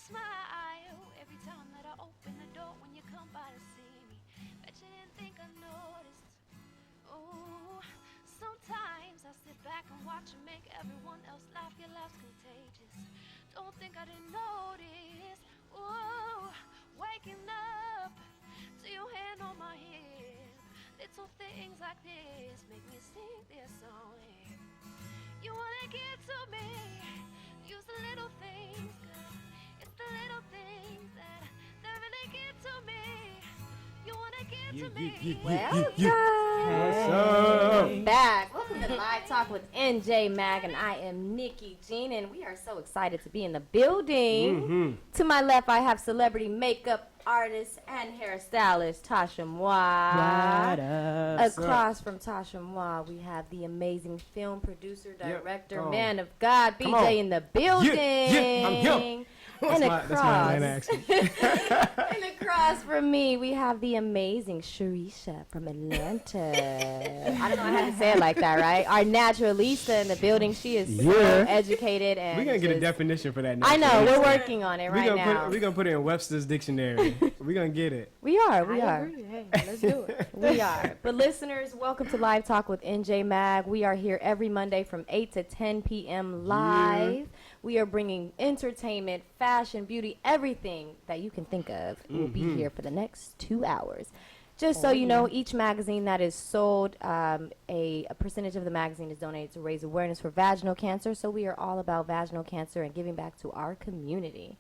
smile every time that I open the door when you come by to see me. Bet you didn't think I noticed. Oh, sometimes I sit back and watch you make everyone else laugh. Your laugh's contagious. Don't think I didn't notice. Oh, waking up to your hand on my hip. Little things like this make me sing this song. You wanna get to me? Use the little things, girl. It's the little things that really get to me. You wanna get to me? What's up? Back. Welcome to Live Talk with NJ Mag, and I am Nikki Jean, and we are so excited to be in the building. To my left, I have celebrity makeup artist and hairstylist Tasha Moi. Across from Tasha Moi, we have the amazing film producer, director, man of God, BJ in the building. I'm here. And That's my Atlanta accent. and across from me, we have the amazing Sharisha from Atlanta. I don't know how to say it like that, right? Our naturalista in the building. She is so educated. And we're going to get a definition for that now. I know. We're working on it right now. We're going to put it in Webster's dictionary. We're going to get it. We are. Hey, let's do it. We are. But listeners, welcome to Live Talk with NJ Mag. We are here every Monday from 8 to 10 p.m. live. Yeah. We are bringing entertainment, fashion, beauty, everything that you can think of will be here for the next 2 hours. Just so you know, each magazine that is sold, a percentage of the magazine is donated to raise awareness for vaginal cancer. So we are all about vaginal cancer and giving back to our community.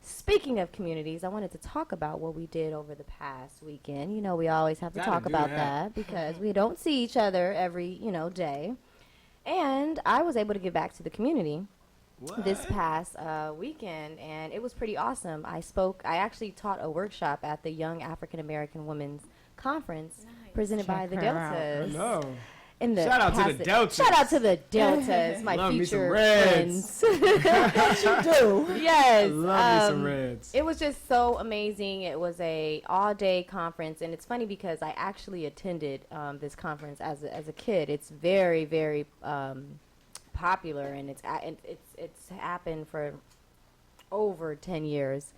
Speaking of communities, I wanted to talk about what we did over the past weekend. You know, we always have to talk about that because we don't see each other every, day. And I was able to give back to the community. What? This past weekend, and it was pretty awesome. I actually taught a workshop at the Young African American Women's Conference presented by the Deltas. Shout out to the Deltas. Shout out to the Deltas, my love future friends. Yes, you do. Yes. Love me some Reds. It was just so amazing. It was a all-day conference, and it's funny because I actually attended this conference as a kid. It's very, very popular, and it's happened for over 10 years.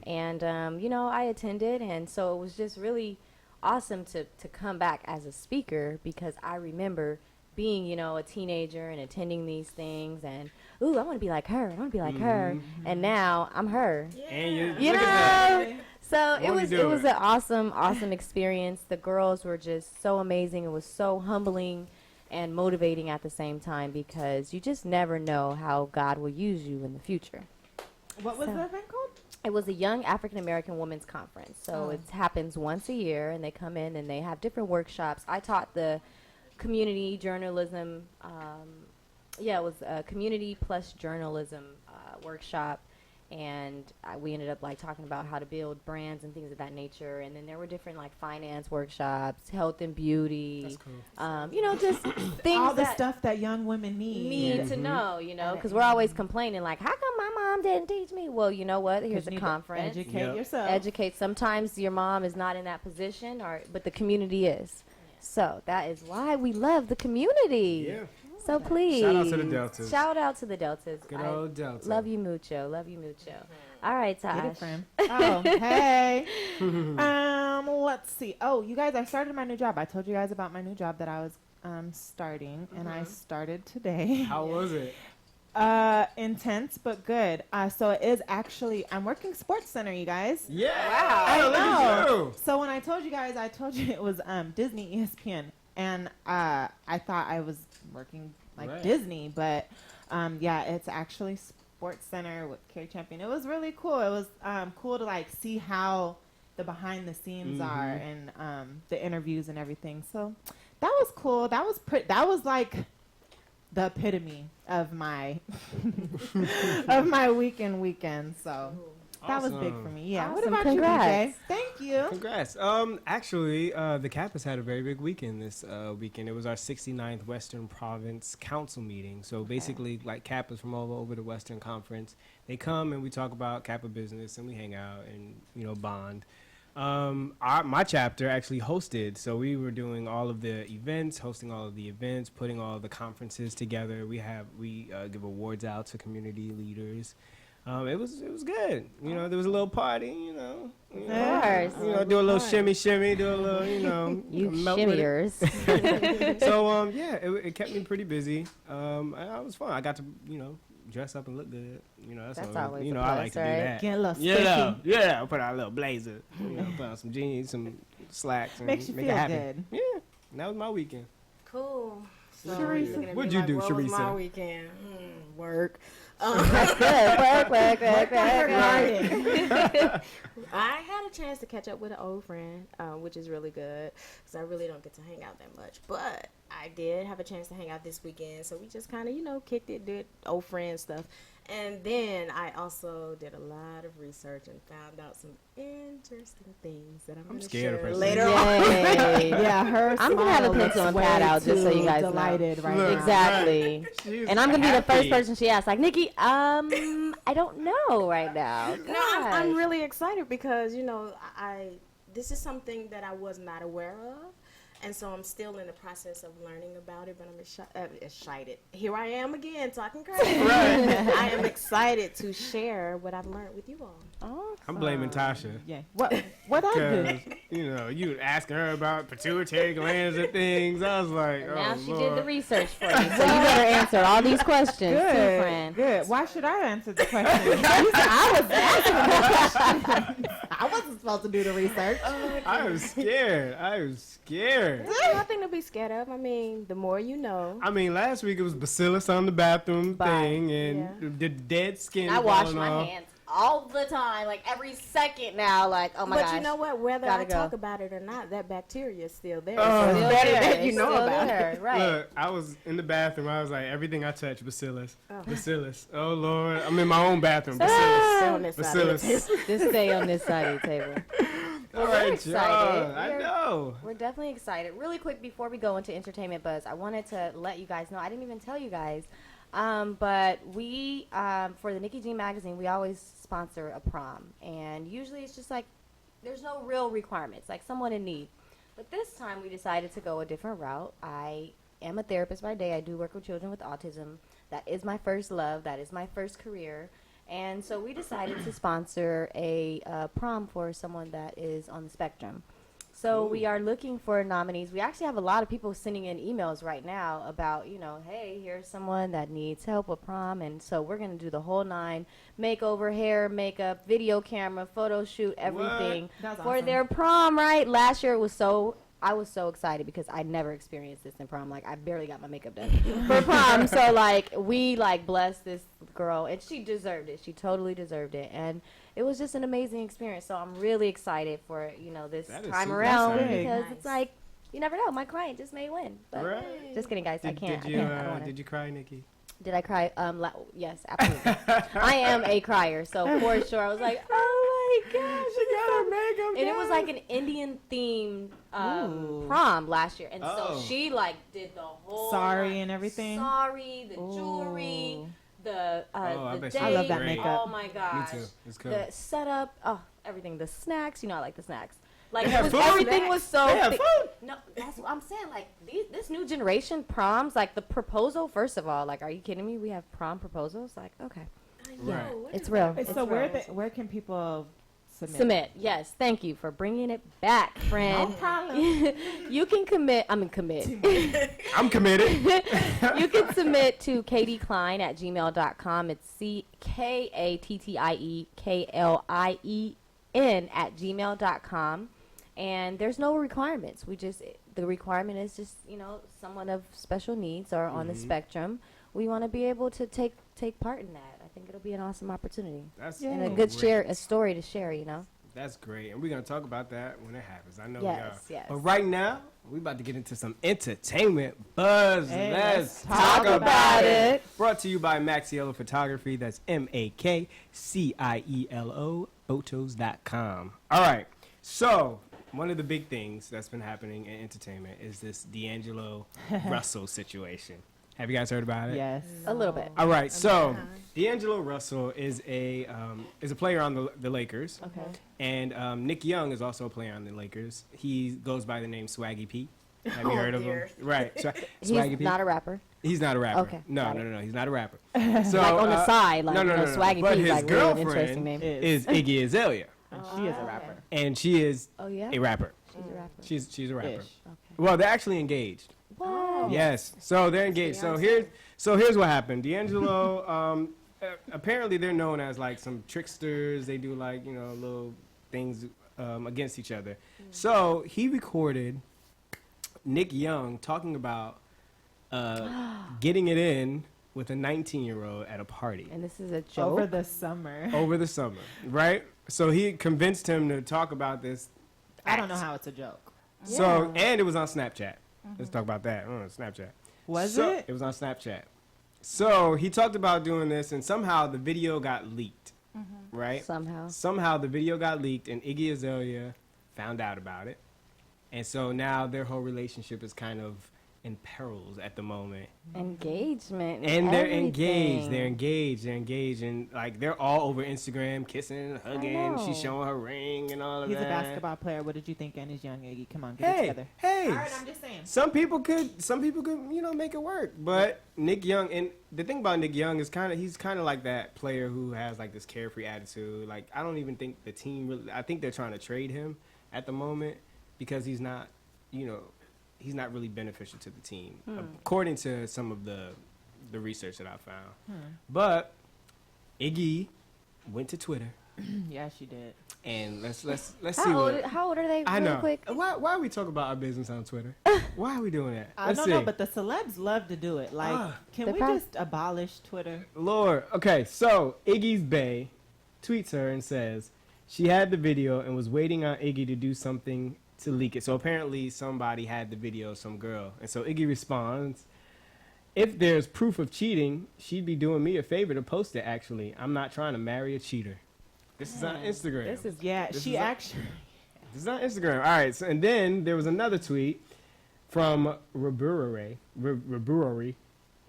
And I attended, and so it was just really awesome to come back as a speaker because I remember being a teenager and attending these things and I want to be like her, and now I'm her. And you know. So it was an awesome experience. The girls were just so amazing. It was so humbling and motivating at the same time because you just never know how God will use you in the future. What was the event called? It was a Young African American Women's Conference. So it happens once a year, and they come in and they have different workshops. I taught the community journalism. It was a community plus journalism workshop. And we ended up talking about how to build brands and things of that nature. And then there were different finance workshops, health and beauty. That's cool. Just things all the stuff that young women need to know, because we're always complaining how come my mom didn't teach me? Well, you know what? Here's a conference. Educate yourself. Educate. Sometimes your mom is not in that position, but the community is. So that is why we love the community. Yeah. So please. Shout out to the Deltas. Shout out to the Deltas. Good old Delta. Love you mucho. All right, Tosh. Get it, friend. Oh, hey. Let's see. Oh, you guys, I started my new job. I told you guys about my new job that I was starting, and I started today. How was it? Intense, but good. So it is actually, I'm working Sports Center, you guys. Yeah. Wow. I know. You. So when I told you guys, it was Disney ESPN. And I thought I was working Disney, but it's actually Sports Center with Carrie Champion. It was really cool. It was cool to see how the behind the scenes are and the interviews and everything. So that was cool. That was the epitome of my of my weekend. So. That was big for me. Yeah. Awesome. What about Congrats. you, BJ? Thank you. Congrats. Actually, the campus had a very big weekend this weekend. It was our 69th Western Province Council meeting. So basically, Kappas from all over the Western Conference, they come and we talk about Kappa business and we hang out and bond. My chapter actually hosted, so we were doing all of the events, hosting all of the events, putting all of the conferences together. We give awards out to community leaders. It was good. You know, there was a little party. You know, Of course. You know, do a little shimmy, do a little, you know, You melt with it. shimmiers. So yeah, it kept me pretty busy. I was fun. I got to, you know, dress up and look good. You know, That's always, always you a know, I like plus, to do right? that. Get a little Yeah, squishy. yeah. I put on a little blazer. You know, put on some jeans, some slacks, and Makes you make feel it happen. good. Yeah, and that was my weekend. Cool. So Teresa, looking at what'd me you like, do, what was my Teresa? weekend? Work. That's good. Work. I had a chance to catch up with an old friend, which is really good because I really don't get to hang out that much. But I did have a chance to hang out this weekend, so we just kind of, you know, kicked it, did old friend stuff. And then I also did a lot of research and found out some interesting things that I'm going to scared of share her later saying on. Yay. Yeah, her I'm gonna have a smile pencil looks and way pad out just so you too guys know. delighted right Look. now. Exactly. She's And I'm gonna be the first happy. person she asks, like, Nikki, I don't know right now. No, I'm Gosh. really excited because, you know, this is something that I was not aware of. And so I'm still in the process of learning about it, but I'm excited. Here I am again talking crazy. I am excited to share what I've learned with you all. I'm blaming Tasha. Yeah. What I do? Because, you know, you were asking her about pituitary glands and things. I was like, And now oh, she Lord. did the research for you, so you better answer all these questions, too, friend. Good. Why should I answer the question? I was asking the question. I wasn't supposed to do the research. I was scared. There's nothing to be scared of. I mean, the more you know. I mean, last week it was bacillus on the bathroom thing and Yeah. the dead skin. I wash falling my off. hands all the time, like every second now, like, oh my But gosh. you know what? Whether Gotta I go. talk about it or not, that bacteria is still there. Oh. So it's Still better there, that you it's know still about there, it. right. Look, I was in the bathroom. I was like, everything I touch, bacillus. Bacillus. Oh, Lord. I'm in my own bathroom. Bacillus. Stay on this side of the Bacillus. table. Just stay on this side of the table. All we're right, excited. John. I We're- know. We're definitely excited. Really quick before we go into Entertainment Buzz, I wanted to let you guys know, I didn't even tell you guys, but we, for the Nikki G magazine, we always sponsor a prom. And usually it's just like, there's no real requirements, like someone in need. But this time we decided to go a different route. I am a therapist by day. I do work with children with autism. That is my first love. That is my first career. And so we decided to sponsor a prom for someone that is on the spectrum. So we are looking for nominees. We actually have a lot of people sending in emails right now about, you know, hey, here's someone that needs help with prom. And so we're going to do the whole 9, makeover, hair, makeup, video camera, photo shoot, everything That's for awesome. their prom, right? Last year it was I was so excited because I never experienced this in prom. Like, I barely got my makeup done for prom. So, like, we, like, blessed this girl, and she deserved it. She totally deserved it. And it was just an amazing experience. So I'm really excited for, you know, this That is time super around exciting. because Nice. it's like, you never know. My client just may win. But Right. just kidding, guys. I can't. Did you, I don't wanna. did you cry, Nikki? Did I cry? Yes, absolutely. I am a crier, so for sure I was like, oh my gosh. She got her makeup And it was done. like an Indian themed Ooh. prom last year, and Oh. so she like did the whole Sari like, and everything? Sari, the jewelry, Ooh. the I the bet date. she I love that great. makeup. Oh my gosh, Me too. It's cool. the setup, everything, the snacks. You know, I like the snacks. Like They it had was, food? everything was so. They had thi- food? No, that's what I'm saying. Like this new generation proms, like the proposal. First of all, like, are you kidding me? We have prom proposals. Like, okay, I Right. know. What it's is real. that? It's So real. where can people submit? Submit. Yes, thank you for bringing it back, friend. No problem. You can commit. I'm committed. You can submit to kattieklein@gmail.com. It's KATTIEKLIEN@gmail.com. And there's no requirements. The requirement is just, you know, someone of special needs or on the spectrum. We want to be able to take part in that. I think it'll be an awesome opportunity That's and a good great. a story to share, you know. That's great. And we're going to talk about that when it happens. I know we are. Yes, yes. But right now, we about to get into some entertainment buzz. Hey, let's let's talk talk about about it. it. Brought to you by Maxiello Photography. That's MAKCIELO photos.com. All right. So, one of the big things that's been happening in entertainment is this D'Angelo Russell situation. Have you guys heard about it? Yes. A little bit. All right. So, D'Angelo Russell is a player on the Lakers. Okay. And Nick Young is also a player on the Lakers. He goes by the name Swaggy P. Have you heard of him? dear. Right. He's Swaggy P. not a rapper. He's not a rapper. Okay, No, got no, it. no, no. He's not a rapper. So like on the side, like no, no, you know, no, no. Swaggy But P, his like really an girlfriend interesting name. is Iggy Azalea, And she is a rapper. and she is Oh yeah, a rapper. she's a rapper. She's a rapper. Ish. Okay. Well, they're actually engaged. What? Yes. So they're engaged. So here's what happened. D'Angelo, apparently they're known as like some tricksters. They do like, little things against each other. So he recorded Nick Young talking about getting it in with a 19-year-old at a party And this is a joke. Over the summer. over the summer, right? So he convinced him to talk about this. I don't know how it's a joke. So, Yeah. and it was on Snapchat. Let's talk about that. Snapchat. Was So- it? It was on Snapchat. So he talked about doing this, and somehow the video got leaked, right? Somehow. Somehow the video got leaked, and Iggy Azalea found out about it. And so now their whole relationship is kind of in perils at the moment. Engagement. And they're everything. engaged. They're engaged. They're engaged. And, like, they're all over Instagram, kissing and hugging. know. She's showing her ring and all of He's that. a basketball player. What did you think? And he's young Iggy. Come on, get it Hey, together. hey. All right, I'm just saying. Some people could, make it work. But Nick Young, and the thing about Nick Young is he's kind of like that player who has like this carefree attitude. Like, I don't even think the team really, I think they're trying to trade him at the moment because he's not, he's not really beneficial to the team, according to some of the research that I found. But Iggy went to Twitter, Yeah, she did. and let's see How old are they? I really know. Quick. Why are we talking about our business on Twitter? Why are we doing that? I Let's don't see. know, but the celebs love to do it. Like, can They're we proud. just abolish Twitter? Lord. Okay, so Iggy's bae tweets her and says she had the video and was waiting on Iggy to do something to leak it. So apparently somebody had the video, some girl. And so Iggy responds, if there's proof of cheating, she'd be doing me a favor to post it, actually. I'm not trying to marry a cheater. This is on Instagram. This is Yeah, This she is a- actually. This is on Instagram. All right. So, and then there was another tweet from Roberto.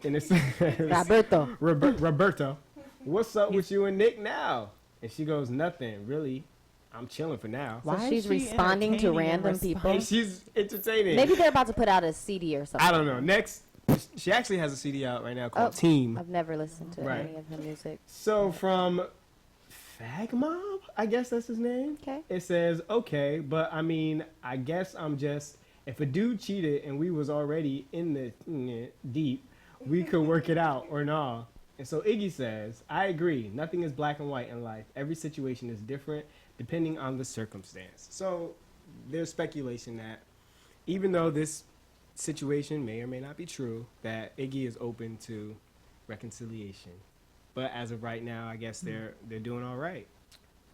And it says, Roberto. Roberto, what's up with you and Nick now? And she goes, nothing, really. I'm chilling for now. So Why is she's she responding to entertaining and random people. Hey, she's entertaining. Maybe they're about to put out a CD or something. I don't know. Next, she actually has a CD out right now called Oh. Team. I've never listened to Right. any of her music. So from Fag Mob, I guess that's his name. Okay. It says, okay, but I mean, I guess I'm just, if a dude cheated and we was already in the deep, we could work it out or not. And so Iggy says, I agree. Nothing is black and white in life. Every situation is different depending on the circumstance. So there's speculation that even though this situation may or may not be true, that Iggy is open to reconciliation. But as of right now, I guess they're doing all right.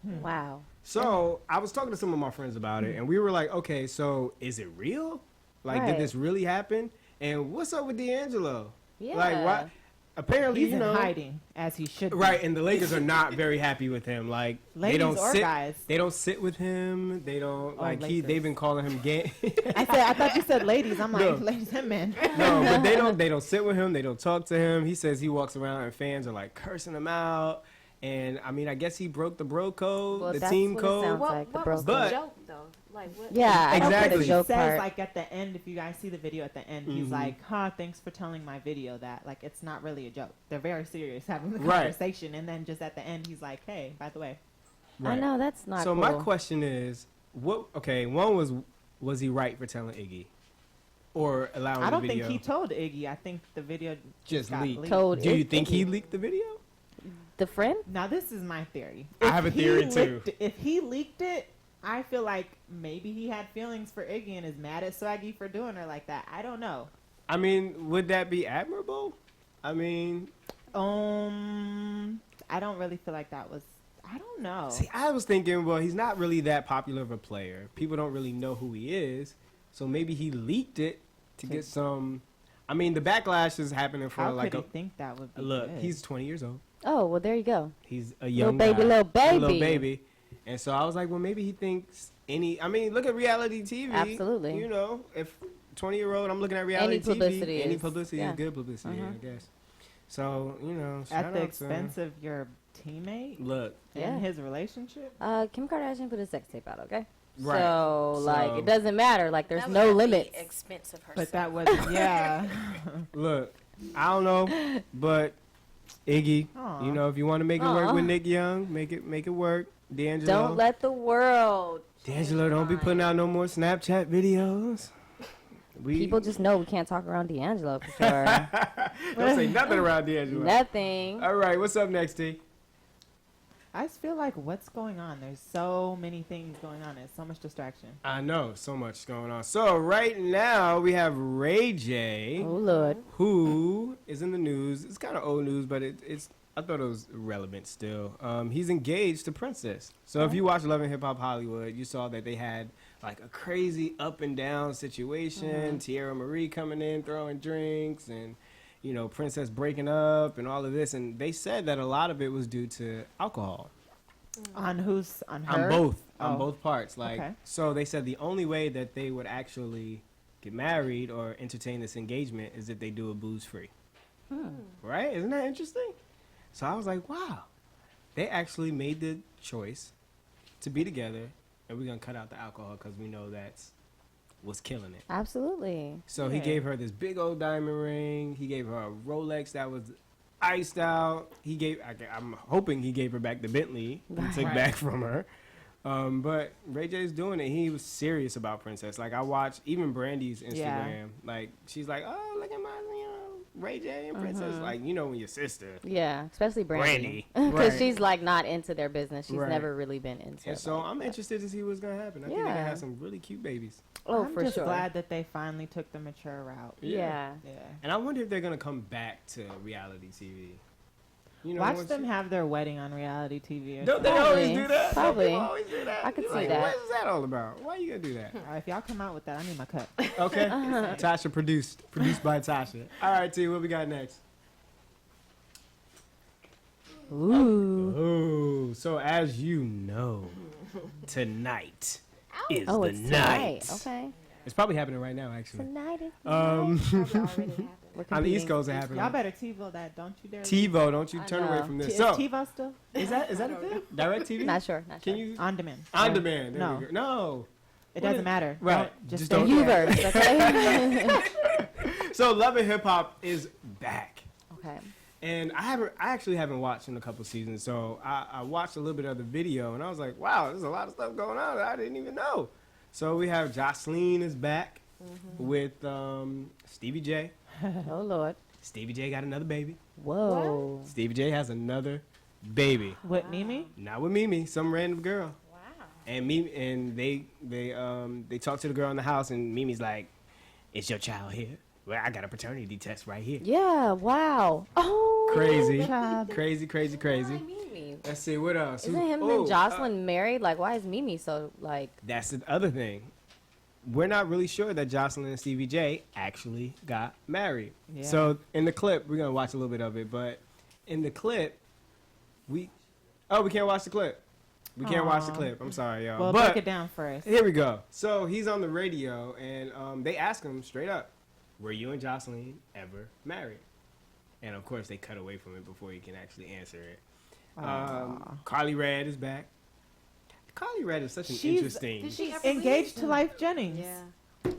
Wow. So I was talking to some of my friends about it, and we were like, okay, so is it real? Like, Right. did this really happen? And what's up with D'Angelo? Yeah. Like, why? Apparently, He's in hiding, as he should be. right? And the Lakers are not very happy with him. Like, they Ladies don't or sit. guys. They don't sit with him. They don't like Lakers. they've been calling him gay. I thought you said ladies. I'm like, No. ladies and men. No, but they don't sit with him. They don't talk to him. He says he walks around and fans are like cursing him out. And I mean, I guess he broke the bro code, Well, the that's team what it code. sounds What, like the what bro was But- the joke though? Like what? Yeah, I don't get Exactly. the He joke says, part. like, at the end, if you guys see the video at the end, he's Mhm. like, thanks for telling my video that. Like, it's not really a joke. They're very serious having the Right. conversation. And then just at the end, he's like, hey, by the way. I know that's not So cool. my question is, what? Okay, one was he right for telling Iggy, or allowing I don't the think video he told Iggy. I think the video just got leaked? Told Do you Iggy. think he leaked the video? The friend? Now, this is my theory. I have a If he theory, too. If he leaked it, I feel like maybe he had feelings for Iggy and is mad at Swaggy for doing her like that. I don't know. I mean, would that be admirable? I mean, I don't really feel like that was. I don't know. see, I was thinking, well, he's not really that popular of a player. People don't really know who he is, so maybe he leaked it to get some. I mean, the backlash is happening for How like could a he think that would be look. good? He's 20 years old. Oh, well, there you go. He's a young baby, guy. little baby. little baby. And so I was like, well, maybe he thinks I mean, look at reality TV. Absolutely. You know, if 20-year-old, I'm looking at reality publicity TV. Any is- publicity yeah. is good publicity, Mhm. I guess. So, you know, at shout the out expense of your teammate look, Yeah. in his relationship. Kim Kardashian put a sex tape out, okay? Right. So, like, So- it doesn't matter. Like, there's That no would be limits. Expensive herself. But that was yeah. look. I don't know, but Iggy, Aw. you know, if you want to make it work with Aw. Nick Young, make it work. D'Angelo, Don't let the world. D'Angelo, don't be putting out no more Snapchat videos. People just know we can't talk around D'Angelo for sure. don't say nothing around D'Angelo. Nothing. All right, what's up next, T? I just feel like what's going on? There's so many things going on. There's so much distraction. I know, so much going on. So right now we have Ray J, Oh Lord. who is in the news. It's kind of old news, but it's. I thought it was relevant still. He's engaged to Princess. So if you watch Love and Hip Hop Hollywood, you saw that they had like a crazy up and down situation. Tierra Marie coming in, throwing drinks, and you know, Princess breaking up and all of this. And they said that a lot of it was due to alcohol. On who's on her? On Oh. both parts. Like, Okay. so they said the only way that they would actually get married or entertain this engagement is if they do a booze free. Right? Isn't that interesting? So I was like, wow, they actually made the choice to be together, and we're gonna cut out the alcohol because we know that's what's killing it. Absolutely. So he Yeah. gave her this big old diamond ring. He gave her a Rolex that was iced out. I'm hoping he gave her back the Bentley he took Right. back from her. But Ray J's doing it. He was serious about Princess. Like I watched even Brandy's Instagram. Yeah. Like she's like, oh, look at my, Ray J and Princess. Like, you know, when your sister. Yeah, especially Brandy. Brandy. Because Right. she's like not into their business. She's Right. never really been into And it. so like I'm that. interested to see what's gonna happen. I think they're Yeah. gonna have some really cute babies. Oh, I'm for just sure. glad that they finally took the mature route. Yeah. Yeah. And I wonder if they're gonna come back to reality TV. You know, Watch once them you- have their wedding on reality TV. Or Don't they something. always Probably. do that? Probably. People always do that. I could You're see like, that. What is that all about? Why you gonna do that? If y'all come out with that, I need my cut. Okay. Tasha produced by Tasha. All right, T, what we got next? Ooh. Oh, so as you know, tonight is Oh, the it's night. tonight. Okay. It's probably happening right now, actually. Tonight is Um, Probably already happened. We're on the East competing. Coast, it happened. Y'all better TiVo that. Don't you dare. TiVo, don't you I turn away know. from this. Is So, TiVo still is that a thing? Direct TV? Not sure. Not sure. Can you on demand? on Or- demand? There No, we go. No. it What doesn't is- matter. Right. Don't, just Just stay don't The there. Uverse, okay? So, Love and Hip Hop is back. Okay. And I actually haven't watched in a couple seasons, so I watched a little bit of the video, and I was like, wow, there's a lot of stuff going on that I didn't even know. So we have Jocelyn is back with Stevie J. Oh Lord. Stevie J got another baby. Whoa. Stevie J has another baby. With Mimi? Not with Mimi, some random girl. Wow. And they talk to the girl in the house, and Mimi's like, "Is your child here? Well, I got a paternity test right here." Yeah. Wow. Oh. Crazy, Child. crazy, crazy, crazy. Why Mimi? Let's see what else. Isn't him Oh, and Jocelyn married? Like, why is Mimi so like? That's the other thing. We're not really sure that Jocelyn and Stevie J actually got married. Yeah. So in the clip, we're gonna watch a little bit of it, but in the clip, we can't watch the clip. We can't watch the Aw. clip. I'm sorry, y'all. Well, but break it down first. here we go. So he's on the radio, and they ask him straight up, "Were you and Jocelyn ever married?" And of course, they cut away from it before he can actually answer it. Aw. Carly Rae is back. Carly Rae is such an She's- interesting. Did she ever Engaged leave? to Life Jennings. Yeah.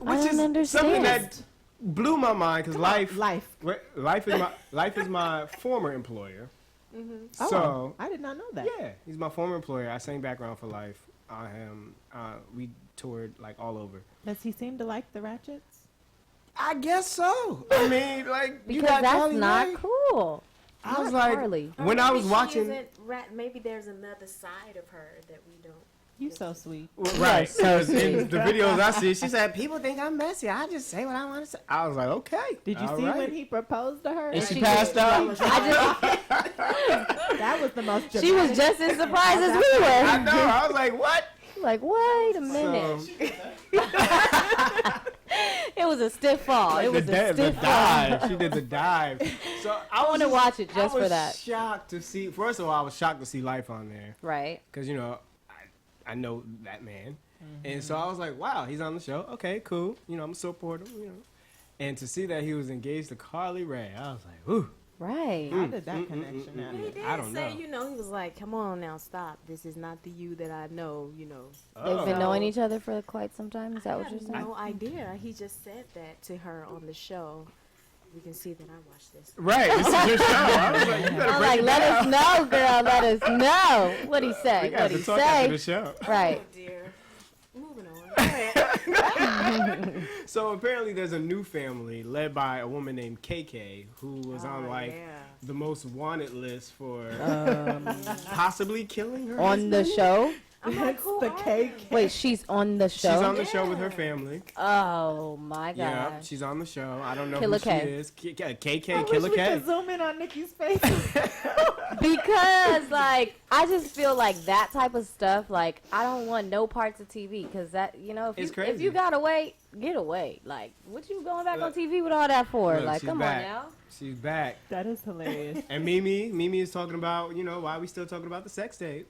I don't understand. something that blew my mind because life Life. life is my former employer. Oh, So I did not know that. yeah, he's my former employer. I sang background for Life. We toured like all over. Does he seem to like the Ratchets? I guess so. I mean, like you Because got that's Carly not Rae. cool. I was Not like, Carly. when I was Maybe she watching, isn't maybe there's another side of her that we don't. You so sweet. right? so Because in the videos I see, she said people think I'm messy. I just say what I want to say. I was like, okay. Did you all see right. when he proposed to her? And she She passed out. That was the most dramatic. She was just as surprised as we I were. know. I was like, what? Like, wait a minute. So, It was a stiff fall. It was a the stiff fall. dive. She did the dive. So I want to watch it just I for was that. shocked to see. First of all, I was shocked to see Life on there Right. because I know that man, Mm-hmm. and so I was like, wow, he's on the show. Okay, cool. I'm gonna support him. And to see that he was engaged to Carly Rae, I was like, ooh. Right. How did that connection happen? He did I don't say, know. he was like, "Come on now, stop. This is not the you that I know." They've been Oh. knowing each other for quite some time. Is that I what you're have saying? no idea. He just said that to her on the show. we can see that I watched this. Right, this is your show. I was like, you better I'm break like, it let down. us know, girl. Let us know. What'd he We say? got What'd to he talk after the say? show. Right. Oh dear. Moving on. Go ahead. So apparently there's a new family led by a woman named KK who was on like yeah. the most wanted list for possibly killing her On the husband. show? I'm like, who the are cake. Wait, she's on the She's show? on the show with her family. Oh, my Yeah, God. she's on the show. I don't know Killer who K. she is. KK, I Killer wish we K. could zoom in on Nikki's face. Because, like, I just feel like that type of stuff, like, I don't want no parts of TV. Because that, you know, It's if crazy. you got away, get away. Like, what you going back on Look, TV with all that for? look, Like, she's come back. on now. She's back. That is hilarious. And Mimi is talking about, you know, why we still talking about the sex tape.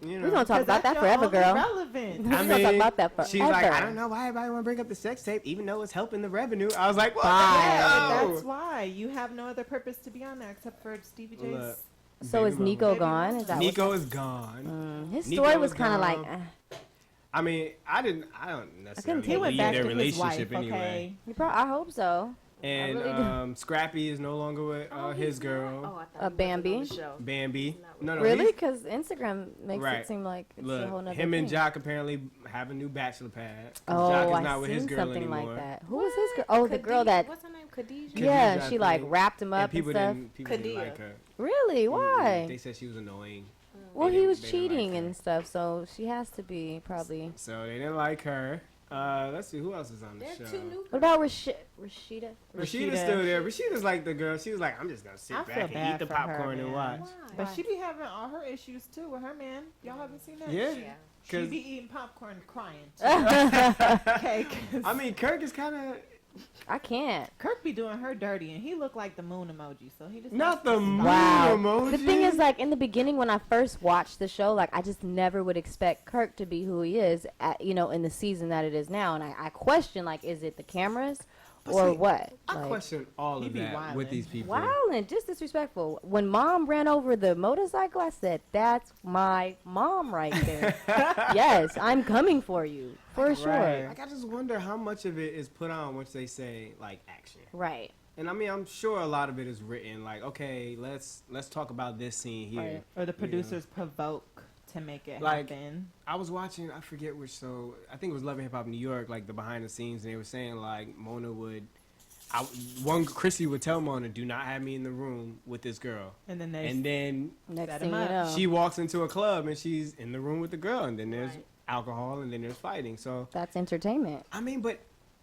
You know. We're going to talk about that forever, girl. Relevant. We're going to talk about that forever. She's like, I don't know why everybody want to bring up the sex tape, even though it's helping the revenue. I was like, well, Bye. no. That's why you have no other purpose to be on there except for Stevie J's. Look, So baby is mama. Nico Baby gone? mama. Is that Nico is gone. his Nico story was is kind of like, gone. I mean, I don't necessarily He went believe back their to his relationship wife, anyway. okay? I hope so. And really do. Scrappy is no longer with his Oh, girl, I thought he wasn't Bambi? on the show. Bambi. No, Really? he's- Because Instagram makes Right. it seem like it's a Look, whole nother him and thing. Jock apparently have a new bachelor pad. 'Cause Oh, Jock is I not with his seen girl something anymore. like that. Who was his girl? Oh, the girl that. What's her name? Khadijah? Khadijah, Yeah, I she like think. wrapped him And up and people stuff. didn't Khadijah. like her. Really? Why? They said she was annoying. Well, They he didn't- was they didn't like cheating her. and stuff, so she has to be probably. So they didn't like her. Let's see who else is on the There show. are two new. What about Rashida? Rashida's still there, but she was like the girl. She was like, I'm just gonna sit I back feel and bad eat the for her, popcorn and man. watch. But she be having all her issues too with her man. Y'all haven't seen that? Yeah. She 'Cause- be eating popcorn crying. Okay, 'cause I mean, Kirk is kind of I can't. Kirk be doing her dirty, and he look like the moon emoji, so he just not the moon Wow. emoji. The thing is, like in the beginning when I first watched the show, like I just never would expect Kirk to be who he is, at, you know, in the season that it is now, and I question like, is it the cameras or see, what? I Like, question all He of be that with wildin'. these people. wow, and just disrespectful. When Mom ran over the motorcycle, I said, "That's my mom right there." Yes, I'm coming for you for sure. Like I just wonder how much of it is put on once they say like action. Right. And I mean, I'm sure a lot of it is written like, okay, let's talk about this scene here. Right. or the producers provoke to make it Like- happen. I was watching, I forget which show. I think it was Love and Hip Hop New York, like the behind the scenes, and they were saying like Mona would, Chrissy would tell Mona, "Do not have me in the room with this girl." And then they And then Next Set thing you him up. know, she walks into a club and she's in the room with the girl, and then there's Right. alcohol, and then there's fighting. So that's entertainment. I mean, but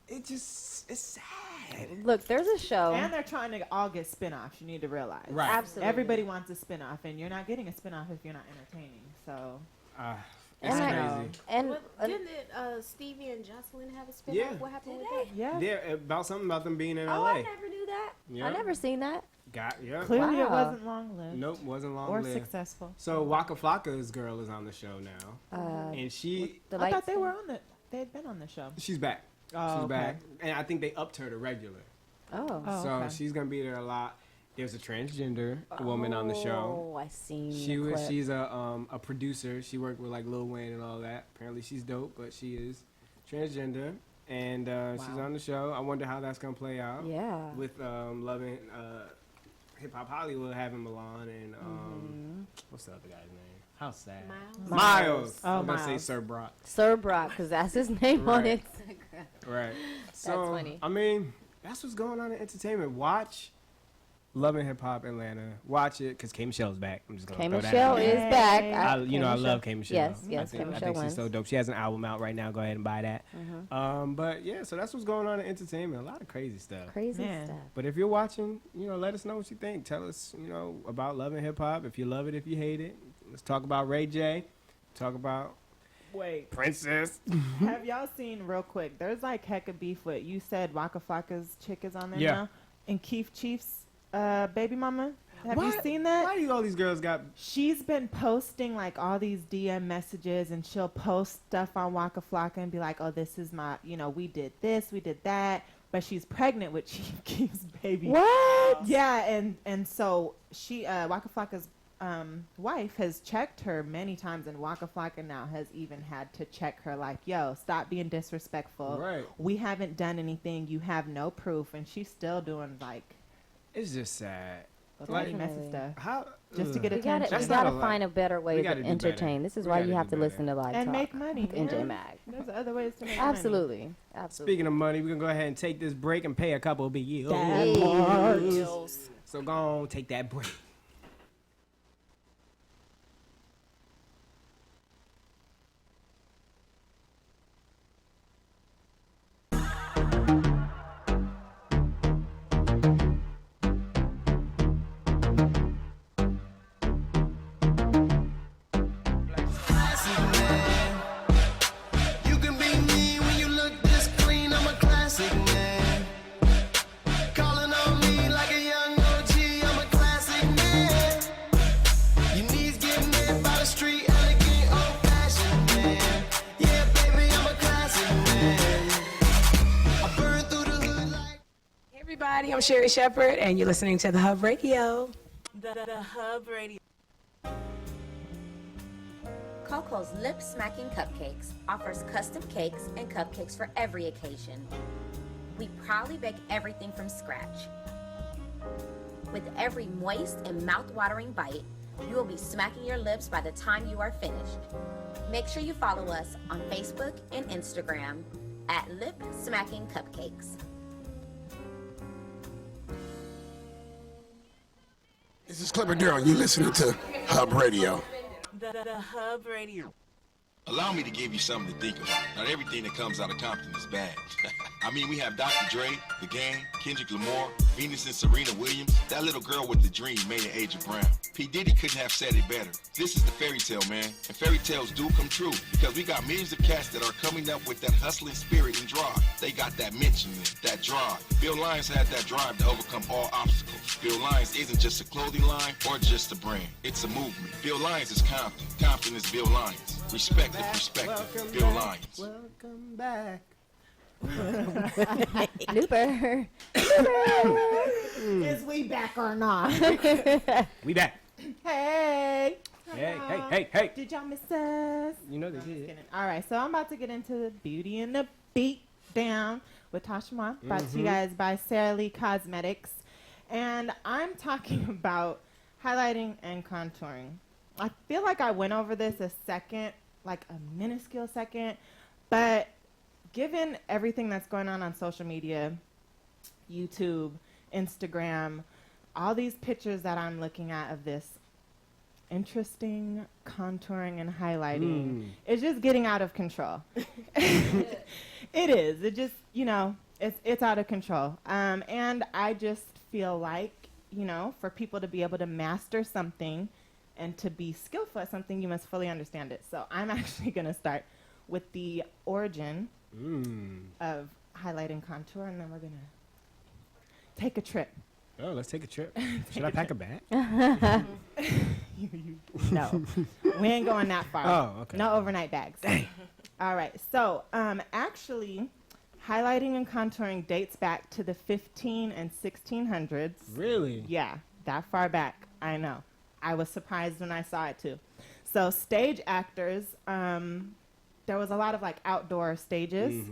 it's sad. Look, there's a show. and they're trying to all get spin-offs. You need to realize. Right. Absolutely. Everybody wants a spin-off, and you're not getting a spin-off if you're not entertaining. So It's And I- crazy. And What, didn't it, Stevie and Jocelyn have a spin-off? Yeah. What happened Did with that? yeah, Yeah, about something about them being in oh, LA. I never knew that. Yeah. I never seen that. Yeah. clearly it Wow. wasn't long-lived Nope, wasn't long or lived. successful. So Waka Flocka's girl is on the show now, and The I lights thought they thing. were on the. They had been on the show. she's back. Oh, She's okay. back, and I think they upped her to regular. Oh. Oh, So okay. she's gonna be there a lot. There's a transgender woman on the show. Oh, I seen. She the was. clip. She's a producer. She worked with like Lil Wayne and all that. Apparently she's dope, but she is transgender, and she's Wow. on the show. I wonder how that's gonna play out. Yeah. With loving Hip Hop Hollywood having Milan and what's the other guy's name? How sad. Miles? Miles. Oh, I was gonna say Miles. Sir Brock. Sir Brock, because that's his name on Right. Instagram. Right. So funny. I mean, that's what's going on in entertainment. Watch Love and Hip Hop Atlanta. Watch it because K Michelle's back. I'm just gonna K throw that Michelle out there. is back. Yay. I K I Michelle. love K Michelle. Yes, yes, I think, K I Michelle think she's wins. so dope. She has an album out right now. Go ahead and buy that. Mm-hmm. But yeah, so that's what's going on in entertainment. A lot of crazy stuff. Crazy Man. stuff. But if you're watching, let us know what you think. Tell us, about Love and Hip Hop. If you love it, if you hate it. Let's talk about Ray J. Talk about Wait, Princess. have y'all seen real quick? There's like hecka beef with. You said Waka Flocka's chick is on there Yeah. now, and Keith Chief's baby mama. Have you What? seen that? Why do all these girls got? She's been posting like all these DM messages, and she'll post stuff on Waka Flocka and be like, "Oh, this is my, we did this, we did that," but she's pregnant with Chief Keef's baby. What? Yeah, and so she Waka Flocka's wife has checked her many times, and Waka Flocka now has even had to check her like, "Yo, stop being disrespectful. Right. We haven't done anything. You have no proof," and she's still doing like It's just sad. Like, messy stuff. How Just to get We attention. gotta, That's we not gotta a lot. find a better We way gotta to do better. entertain. This is We why gotta you have do to listen better. to Live And Talk make money, with NJ man. Mag. There's other ways to make money. Absolutely. Absolutely. Speaking of money, we're gonna go ahead and take this break and pay a couple of bills. So go on, take that break. You can be me when you look this clean. I'm a classic man. Calling on me like a young OG. I'm a classic man. Your knees get met by the street, elegant, old-fashioned man. Yeah, baby, I'm a classic man. I burn through the hood like. Hey everybody, I'm Sherry Shepherd, and you're listening to The Hub Radio. The Hub Radio. Coco's Lip Smacking Cupcakes offers custom cakes and cupcakes for every occasion. We proudly bake everything from scratch. With every moist and mouth-watering bite, you will be smacking your lips by the time you are finished. Make sure you follow us on Facebook and Instagram at Lip Smacking Cupcakes. This is Clipper Durham. You listening to Hub Radio. The Hub Radio. Allow me to give you something to think about. Not everything that comes out of Compton is bad. I mean, we have Dr. Dre, The Game, Kendrick Lamar, Venus and Serena Williams. That little girl with the dream made an Aja Brown. P. Diddy couldn't have said it better. This is the fairy tale, man. And fairy tales do come true. Because we got millions of cats that are coming up with that hustling spirit and drive. They got that mention, that drive. Bill Lyons had that drive to overcome all obstacles. Bill Lyons isn't just a clothing line or just a brand. It's a movement. Bill Lyons is Compton. Compton is Bill Lyons. Respect the perspective. Bill Lyons. Welcome back. Looper. Is we back or not? We back. Hey. Hey. Did y'all miss us? You know they Just did. kidding. All right, so I'm about to get into the Beauty and the Beat Down with Tasha Ma, brought to you guys by Sara Lee Cosmetics. And I'm talking about highlighting and contouring. I feel like I went over this a minuscule second, but given everything that's going on social media, YouTube, Instagram, all these pictures that I'm looking at of this interesting contouring and highlighting, it's just getting out of control. It is. It just, it's out of control. And I just feel like, for people to be able to master something and to be skillful at something, you must fully understand it. So I'm actually going to start with the origin of highlight and contour, and then we're going to take a trip. Oh, let's take a trip. Should I pack a bag? No, we ain't going that far. Oh, okay. No overnight bags. Dang. All right. So, actually, highlighting and contouring dates back to the 15 and 1600s. Really? Yeah, that far back. I know. I was surprised when I saw it too. So, stage actors, there was a lot of outdoor stages,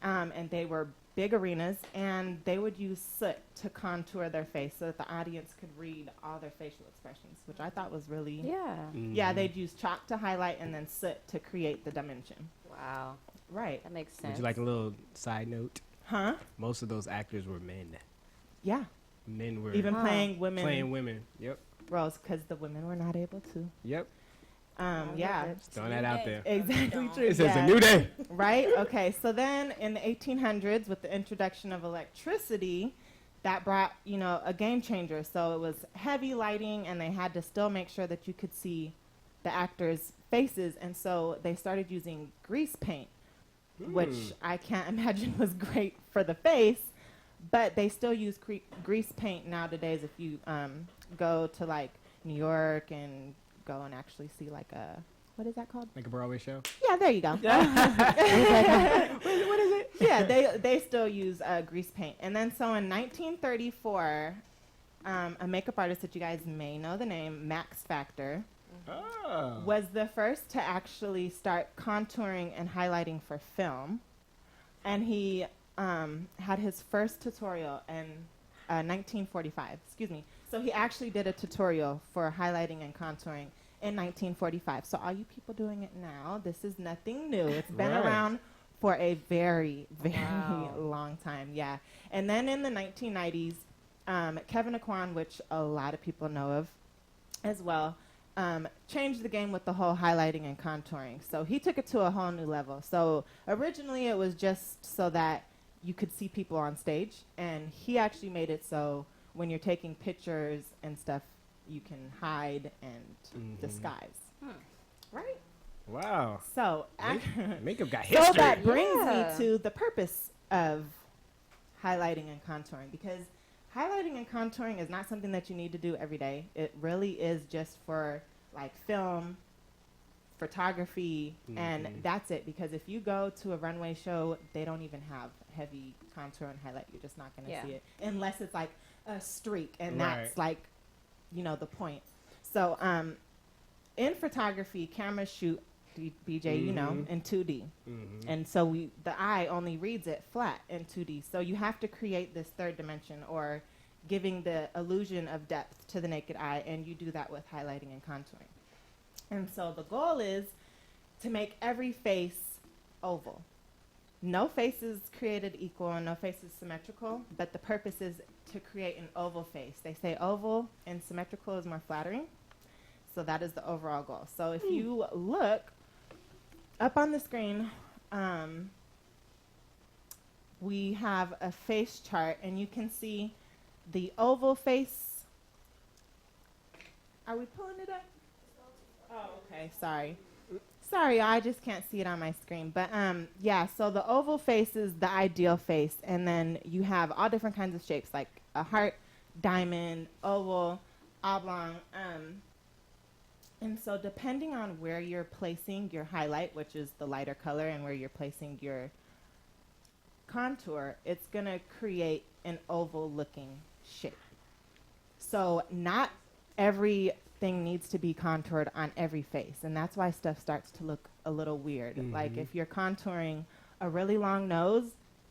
and they were big arenas, and they would use soot to contour their face so that the audience could read all their facial expressions, which I thought was really... Yeah. Yeah, they'd use chalk to highlight and then soot to create the dimension. Wow. Right. That makes sense. Would you like a little side note? Huh? Most of those actors were men. Yeah. Men were Even playing women. Playing women. Yep. roles because the women were not able to. Yep. Yeah. Just throwing that out there. Exactly true. It says a new day. Right? Okay. So then in the 1800s, with the introduction of electricity, that brought, you know, a game changer. So it was heavy lighting, and they had to still make sure that you could see the actors' faces. And so they started using grease paint, which I can't imagine was great for the face. But they still use grease paint nowadays. If you go to, like, New York and go and actually see, like, a... What is that called? Like a Broadway show? Yeah, there you go. What is it? Yeah, they still use grease paint. And then so in 1934, a makeup artist that you guys may know the name, Max Factor, was the first to actually start contouring and highlighting for film. And he had his first tutorial and 1945. Excuse me. So he actually did a tutorial for highlighting and contouring in 1945. So all you people doing it now, this is nothing new. It's been Right. around for a very, very long time. Yeah. And then in the 1990s, Kevin Aquan, which a lot of people know of as well, changed the game with the whole highlighting and contouring. So he took it to a whole new level. So originally it was just so that you could see people on stage, and he actually made it so when you're taking pictures and stuff, you can hide and disguise. Right? Wow. So, Makeup got so history. that brings Yeah. me to the purpose of highlighting and contouring, because highlighting and contouring is not something that you need to do every day. It really is just for like film, photography, and that's it. Because if you go to a runway show, they don't even have heavy contour and highlight. You're just not going to see it unless it's like a streak, and that's like, you know, the point. So in photography, cameras shoot BJ, you know, in 2D. And so the eye only reads it flat in 2D. So you have to create this third dimension, or giving the illusion of depth to the naked eye, and you do that with highlighting and contouring. And so the goal is to make every face oval. No face is created equal and no face is symmetrical, but the purpose is to create an oval face. They say oval and symmetrical is more flattering. So that is the overall goal. So if you look up on the screen, we have a face chart, and you can see the oval face. Are we pulling it up? Oh, okay. Sorry. Sorry, I just can't see it on my screen. But yeah, so the oval face is the ideal face. And then you have all different kinds of shapes, like a heart, diamond, oval, oblong. And so depending on where you're placing your highlight, which is the lighter color, and where you're placing your contour, it's going to create an oval looking shape. So not everything needs to be contoured on every face, and that's why stuff starts to look a little weird. Like if you're contouring a really long nose,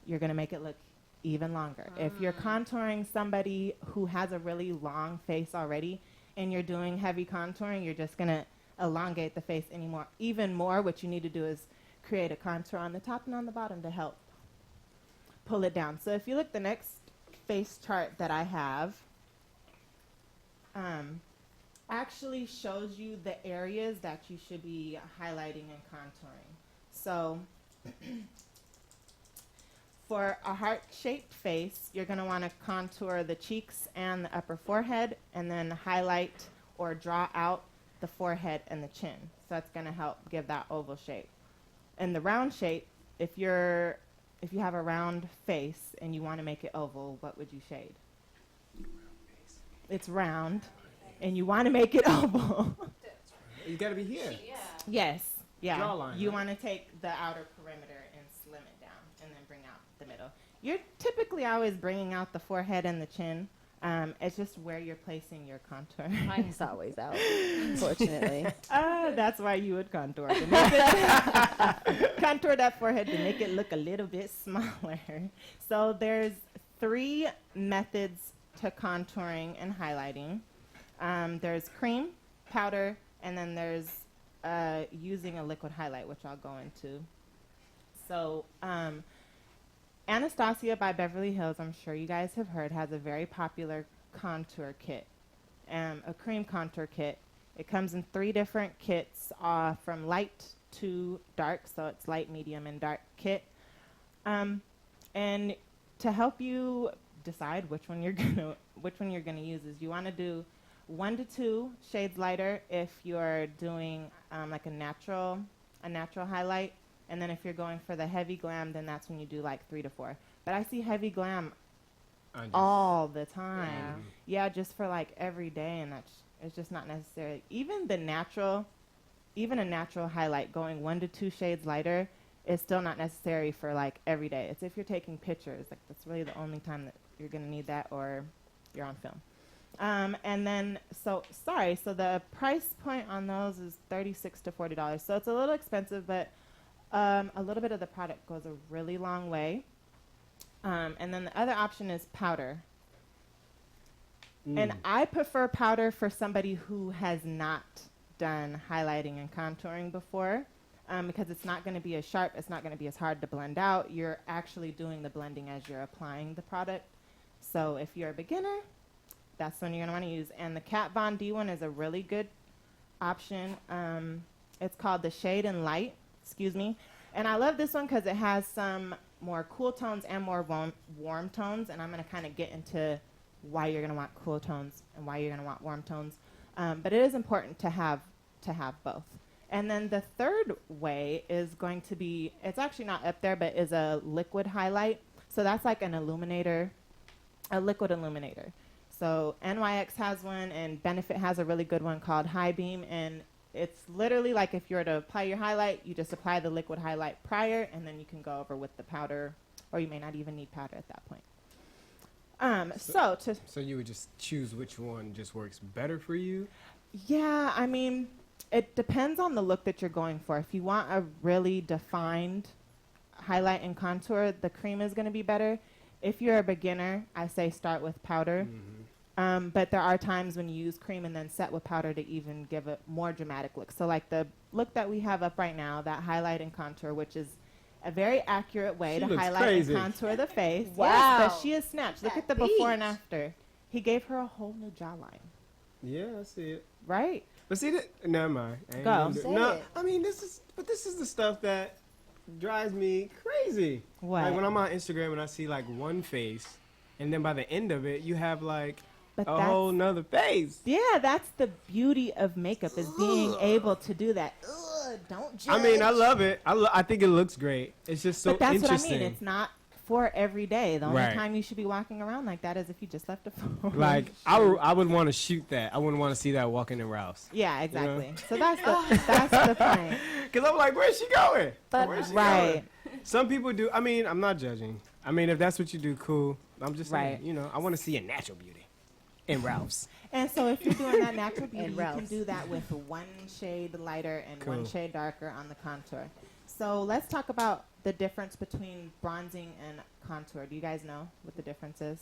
you're going to make it look even longer. If you're contouring somebody who has a really long face already and you're doing heavy contouring, you're just going to elongate the face even more. What you need to do is create a contour on the top and on the bottom to help pull it down. So if you look, the next face chart that I have actually shows you the areas that you should be highlighting and contouring. So for a heart-shaped face, you're going to want to contour the cheeks and the upper forehead, and then highlight or draw out the forehead and the chin. So that's going to help give that oval shape. And the round shape, if you have a round face and you want to make it oval, what would you shade? It's round, and you want to make it oval. You got to be here. Yes. Yeah. Jawline, You right? want to take the outer perimeter and slim it down, and then bring out the middle. You're typically always bringing out the forehead and the chin. It's just where you're placing your contour. Mine is always out, unfortunately. That's why you would contour. To make it contour that forehead to make it look a little bit smaller. So there's 3 methods to contouring and highlighting. There's cream, powder, and then there's using a liquid highlight, which I'll go into. So Anastasia by Beverly Hills, I'm sure you guys have heard, has a very popular contour kit, a cream contour kit. It comes in 3 different kits, from light to dark, so it's light, medium, and dark kit. And to help you decide which one you're gonna use is you want to do 1 to 2 shades lighter if you're doing like a natural highlight. And then if you're going for the heavy glam, then that's when you do like 3 to 4. But I see heavy glam all the time. Yeah, just for like every day, and it's just not necessary. Even a natural highlight going 1 to 2 shades lighter is still not necessary for like every day. It's if you're taking pictures, like that's really the only time that you're gonna need that, or you're on film. And then, so the price point on those is $36 to $40. So it's a little expensive, but a little bit of the product goes a really long way. And then the other option is powder. And I prefer powder for somebody who has not done highlighting and contouring before, because it's not going to be as sharp. It's not going to be as hard to blend out. You're actually doing the blending as you're applying the product. So if you're a beginner, that's when you're going to want to use. And the Kat Von D one is a really good option. It's called the Shade and Light, And I love this one because it has some more cool tones and more warm tones. And I'm going to kind of get into why you're going to want cool tones and why you're going to want warm tones. But it is important to have both. And then the third way is going to be, it's actually not up there, but is a liquid highlight. So that's like an illuminator, a liquid illuminator. So NYX has one, and Benefit has a really good one called High Beam. And it's literally like if you were to apply your highlight, you just apply the liquid highlight prior, and then you can go over with the powder, or you may not even need powder at that point. So you would just choose which one just works better for you? Yeah, I mean, it depends on the look that you're going for. If you want a really defined highlight and contour, the cream is going to be better. If you're a beginner, I say start with powder. But there are times when you use cream and then set with powder to even give a more dramatic look. So like the look that we have up right now, that highlight and contour, which is a very accurate way to highlight and contour the face. Wow. Yes, but she is snatched. Look at the peach. before and after. He gave her a whole new jawline. Yeah, I see it. Right? But see, never mind. Go. Say it. I mean, this is the stuff that drives me crazy. What? Like when I'm on Instagram and I see like one face, and then by the end of it, you have like But a whole nother face. Yeah, that's the beauty of makeup, is being able to do that. Ugh, don't judge. I mean, I love it. I think it looks great. It's just so But that's interesting. what I mean. It's not for every day. The only Right. time you should be walking around like that is if you just left a phone. Like I would want to shoot that. I wouldn't want to see that walking in Rouse. Yeah, exactly. So that's the point. Because I'm like, where's she going? But- Where's she Right. going? Some people do. I mean, I'm not judging. I mean, if that's what you do, cool. I'm just saying, Right. I want to see a natural beauty in Ralph's. And so if you're doing that natural beauty, And you can Ralph's. do that with one shade lighter and one Cool. shade darker on the contour. So let's talk about the difference between bronzing and contour. Do you guys know what the difference is?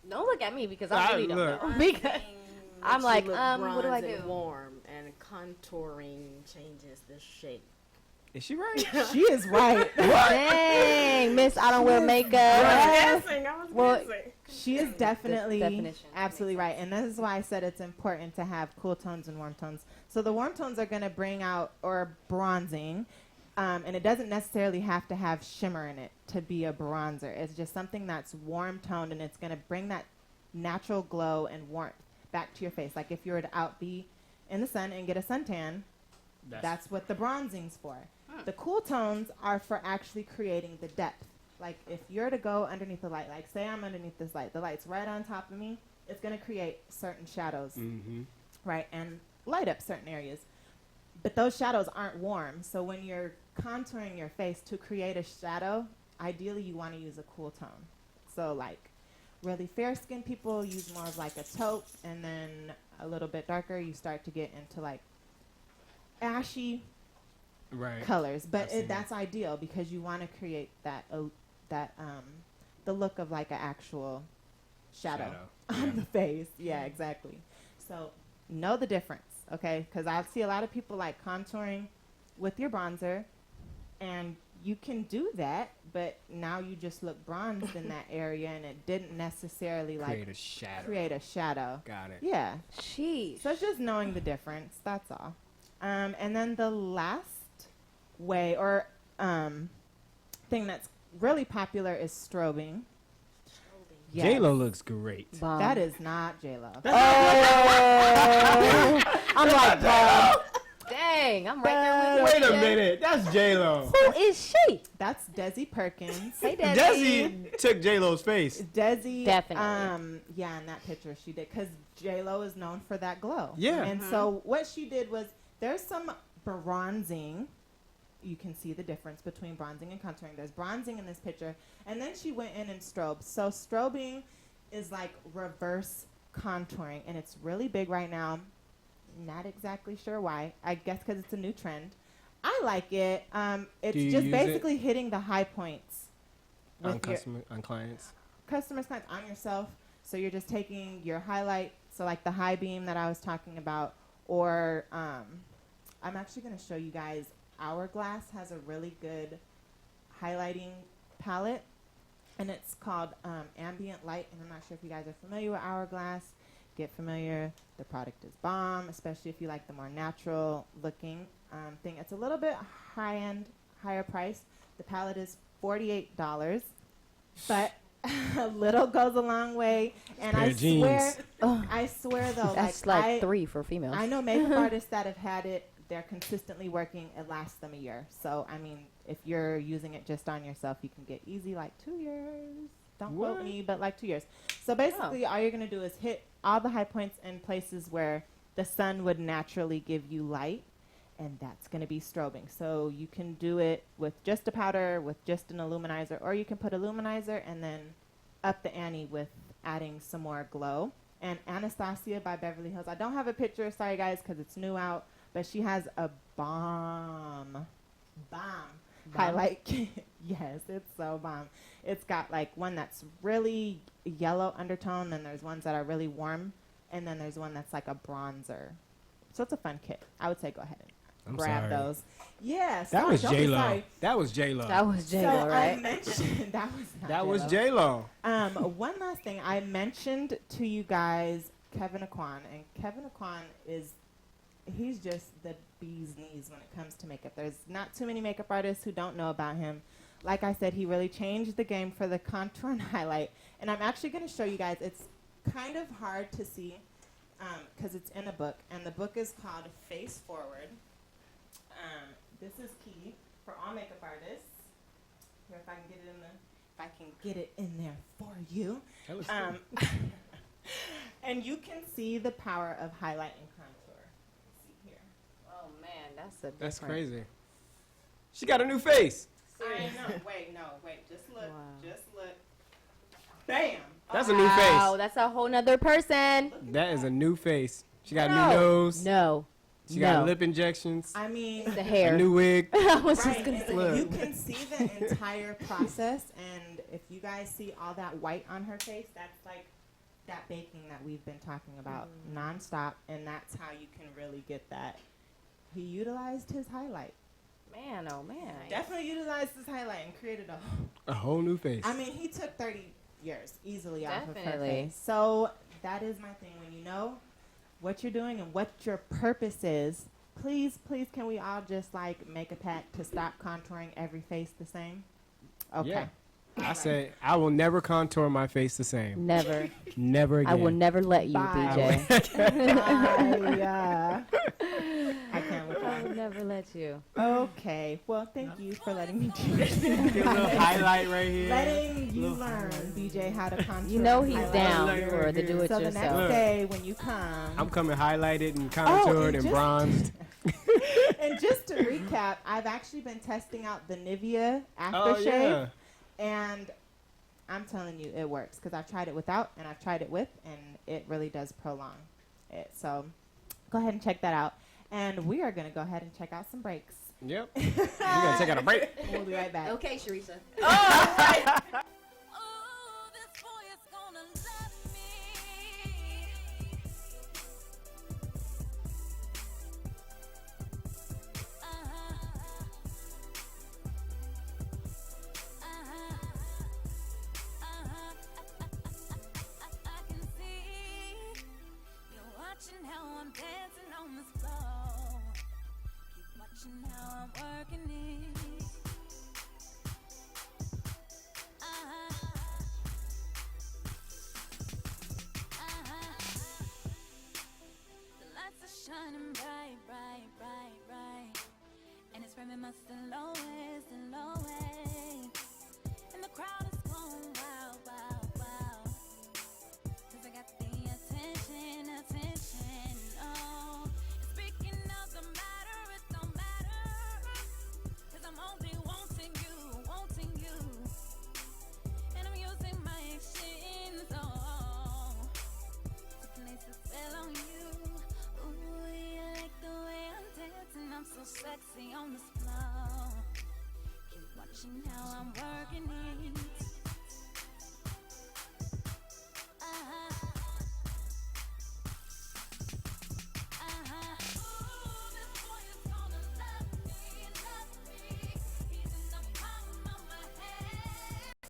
Don't look at me because I really don't look. know. Because I'm Makes like, you look what do I bronze and do? warm, and contouring changes the shape. Is she right? She is right. Dang, Miss, I don't wear makeup. I was Well, guessing. She is definitely definition. absolutely right. And this is why I said it's important to have cool tones and warm tones. So the warm tones are going to bring out, or bronzing, and it doesn't necessarily have to have shimmer in it to be a bronzer. It's just something that's warm toned, and it's going to bring that natural glow and warmth back to your face. Like if you were to be in the sun and get a suntan, that's what the bronzing's for. The cool tones are for actually creating the depth. Like if you're to go underneath the light, like say I'm underneath this light, the light's right on top of me, it's going to create certain shadows, right, and light up certain areas. But those shadows aren't warm. So when you're contouring your face to create a shadow, ideally you want to use a cool tone. So like really fair-skinned people use more of like a taupe, and then a little bit darker, you start to get into like ashy colors. But that's ideal because you want to create that the look of like an actual shadow. On the face. Yeah, exactly. So know the difference, okay? Because I see a lot of people like contouring with your bronzer, and you can do that, but now you just look bronzed in that area, and it didn't necessarily like create a shadow. Got it. Yeah. Sheesh. So it's just knowing the difference. That's all. And then the last way or thing that's really popular is strobing. Yes. J-Lo looks great. That is not J-Lo. I'm like, dang, I'm right there with Wait you. a minute. That's J-Lo. Who is she? That's Desi Perkins. Hey, Desi. Desi took J-Lo's face. Desi, Definitely. yeah, in that picture she did, because J-Lo is known for that glow. Yeah. And so what she did was, there's some bronzing. You can see the difference between bronzing and contouring. There's bronzing in this picture, and then she went in and strobed. So strobing is like reverse contouring, and it's really big right now. Not exactly sure why. I guess because it's a new trend. I like it. It's just basically hitting the high points with on clients. customers, clients, on yourself. So you're just taking your highlights So like the high beam that I was talking about, or I'm actually going to show you guys. Hourglass has a really good highlighting palette, and it's called Ambient Light. And I'm not sure if you guys are familiar with Hourglass. Get familiar. The product is bomb, especially if you like the more natural looking thing. It's a little bit high-end, higher price. The palette is $48, but a little goes a long way. And I swear though, That's like 3 for females. I know makeup artists that have had it. They're consistently working. It lasts them a year. So I mean, if you're using it just on yourself, you can get easy like 2 years. Don't quote me, but like 2 years. So basically, all you're gonna do is hit all the high points in places where the sun would naturally give you light, and that's going to be strobing. So you can do it with just a powder, with just an illuminizer, or you can put a luminizer and then up the ante with adding some more glow. And Anastasia by Beverly Hills, I don't have a picture, sorry guys, because it's new out, but she has a bomb highlight kit. Yes, it's so bomb. It's got like one that's really yellow undertone, and there's ones that are really warm, and then there's one that's like a bronzer. So it's a fun kit. I would say go ahead and grab those. Yes. That was J-Lo. That was J-Lo. That was J-Lo, right? I mentioned, that was not That was J-Lo. J-Lo. One last thing. I mentioned to you guys Kevin Aquan, and Kevin Aquan he's just the bee's knees when it comes to makeup. There's not too many makeup artists who don't know about him. Like I said, he really changed the game for the contour and highlight. And I'm actually going to show you guys. It's kind of hard to see because it's in a book. And the book is called Face Forward. This is key for all makeup artists. Here, if I can get it in there for you. And you can see the power of highlight and contour. Let's see here. Oh man, that's crazy. She got a new face. I know. Wait. Just look. Wow. Just look. Bam. That's a new face. Wow, that's a whole nother person. That is a new face. She got a new nose. No. She got lip injections. I mean, the hair. A new wig. I was just gonna say. You can see the entire process, and if you guys see all that white on her face, that's like that baking that we've been talking about nonstop, and that's how you can really get that. He utilized his highlight. Man, oh man. Definitely utilized his highlight and created a whole new face. I mean, he took 30 years easily off of her Definitely. face. So that is my thing. When you know what you're doing and what your purpose is, please, can we all just like make a pact to stop contouring every face the same? Okay. Yeah. I said I will never contour my face the same. Never. Never again. I will never let you, BJ. I can't with I will never let you. Okay. Well, thank you for letting me do this. Get a little highlight right here. Letting you learn, BJ, how to contour. You know he's highlight. down for the do it So the yourself. next day when you come, I'm coming highlighted and contoured and bronzed. And just to recap, I've actually been testing out the Nivea aftershave. Yeah. And I'm telling you, it works because I've tried it without and I've tried it with, and it really does prolong it. So go ahead and check that out. And we are going to go ahead and check out some breaks. Yep. We're going to take out a break. We'll be right back. Okay, Sharisa. How I'm dancing on this floor. Keep watching how I'm working it. The lights are shining bright, bright, bright, bright, and it's framing us in lowest and lowest, and the crowd is going wild, wild, wild. 'Cause I got the attention. Oh, speaking of the matter, it don't matter. 'Cause I'm only wanting you. And I'm using my actions, to place a spell on you. Ooh, you like the way I'm dancing, I'm so sexy on this floor. Keep watching how I'm working it.